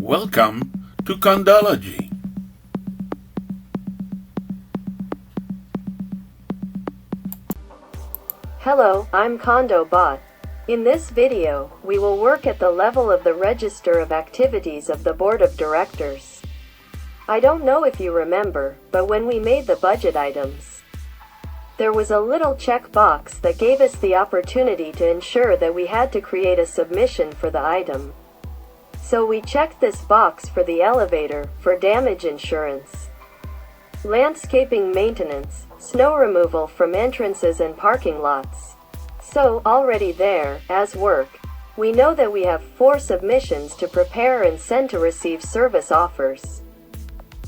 Welcome to CondoLogie. Hello, I'm CondoBot. In this video, we will work at the level of the register of activities of the Board of Directors. I don't know if you remember, but when we made the budget items, there was a little checkbox that gave us the opportunity to ensure that we had to create a submission for the item. So we checked this box for the elevator, for damage insurance, landscaping maintenance, snow removal from entrances and parking lots. So, already there, as work, we know that we have 4 submissions to prepare and send to receive service offers.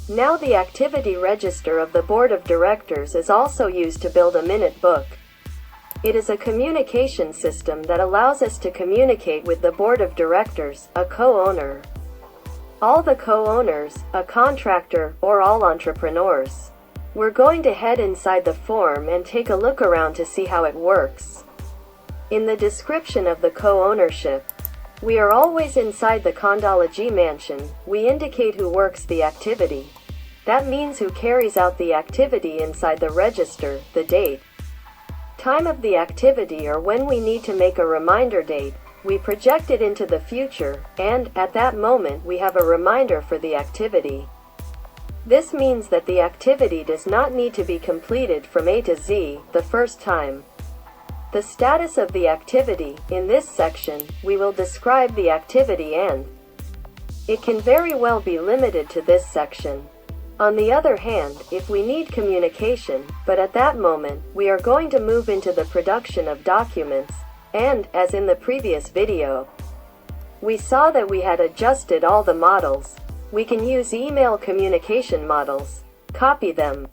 Now the activity register of the Board of Directors is also used to build a minute book. It is a communication system that allows us to communicate with the Board of Directors, a co-owner, all the co-owners, a contractor, or all entrepreneurs. We're going to head inside the form and take a look around to see how it works. In the description of the co-ownership, we are always inside the CondoLogie mansion. We indicate who works the activity. That means who carries out the activity inside the register, the date, time of the activity, or when we need to make a reminder date. We project it into the future, and, at that moment, we have a reminder for the activity. This means that the activity does not need to be completed from A to Z the first time. The status of the activity. In this section, we will describe the activity and it can very well be limited to this section. On the other hand, if we need communication, but at that moment, we are going to move into the production of documents, and, as in the previous video, we saw that we had adjusted all the models. We can use email communication models, copy them,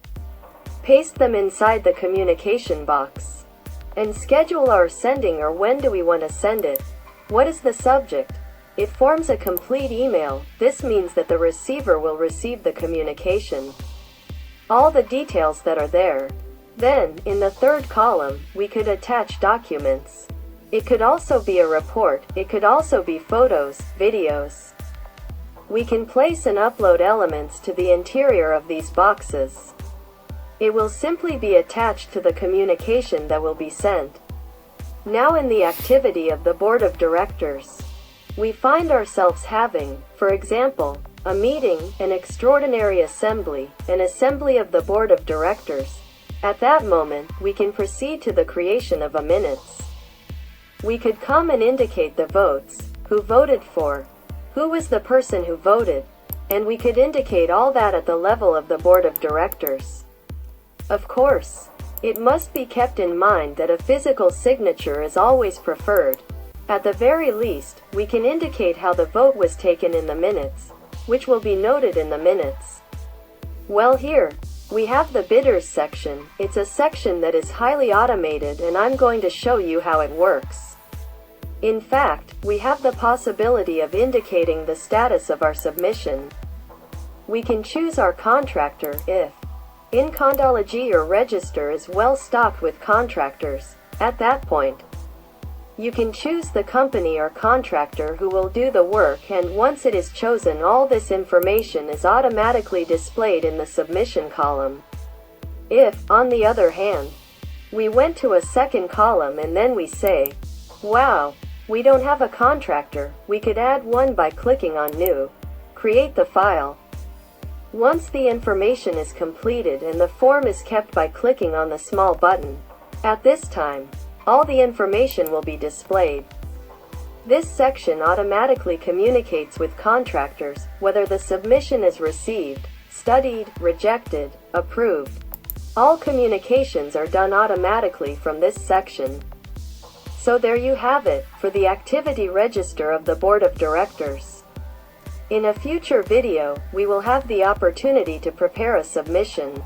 paste them inside the communication box, and schedule our sending, or when do we want to send it. What is the subject? It forms a complete email. This means that the receiver will receive the communication, all the details that are there. Then, in the third column, we could attach documents. It could also be a report. It could also be photos, videos. We can place and upload elements to the interior of these boxes. It will simply be attached to the communication that will be sent. Now in the activity of the Board of Directors, we find ourselves having, for example, a meeting, an extraordinary assembly, an assembly of the Board of Directors. At that moment, we can proceed to the creation of a minutes. We could come and indicate the votes, who voted for, who was the person who voted, and we could indicate all that at the level of the Board of Directors. Of course, it must be kept in mind that a physical signature is always preferred. At the very least, we can indicate how the vote was taken in the minutes, which will be noted in the minutes. Well, here, we have the bidders section. It's a section that is highly automated, and I'm going to show you how it works. In fact, we have the possibility of indicating the status of our submission. We can choose our contractor if, in CondoLogie, your register is well stocked with contractors. At that point, you can choose the company or contractor who will do the work, and once it is chosen, all this information is automatically displayed in the submission column. If, on the other hand, we went to a second column and then we say, wow, we don't have a contractor, we could add one by clicking on New, create the file. Once the information is completed, and the form is kept by clicking on the small button. At this time, all the information will be displayed. This section automatically communicates with contractors, whether the submission is received, studied, rejected, approved. All communications are done automatically from this section. So there you have it, for the activity register of the Board of Directors. In a future video, we will have the opportunity to prepare a submission.